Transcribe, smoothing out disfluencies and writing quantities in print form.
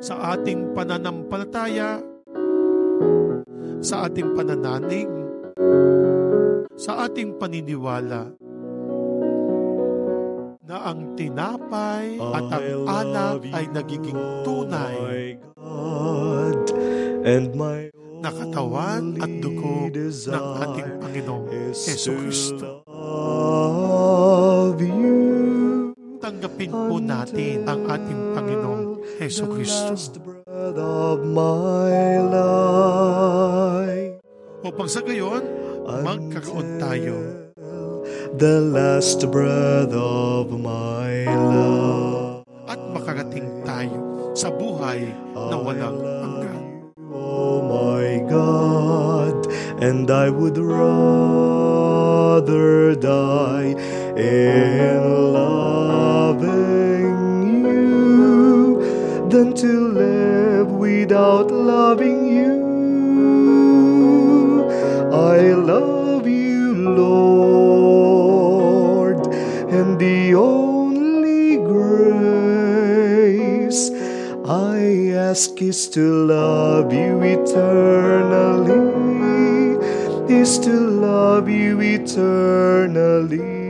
sa ating pananampalataya, sa ating panananig, sa ating paniniwala na ang tinapay at ang anak ay nagiging tunay na katawan at dugo ng ating Panginoong Jesucristo. Tanggapin po natin ang ating Panginoong Jesucristo. Upang sa gayon, magkakaroon tayo the last breath of my life. At makarating tayo sa buhay na walang hanggan. Oh my God, and I would rather die in loving you than to live without loving you. I love you, Lord, and the only grace I ask is to love you eternally, is to love you eternally.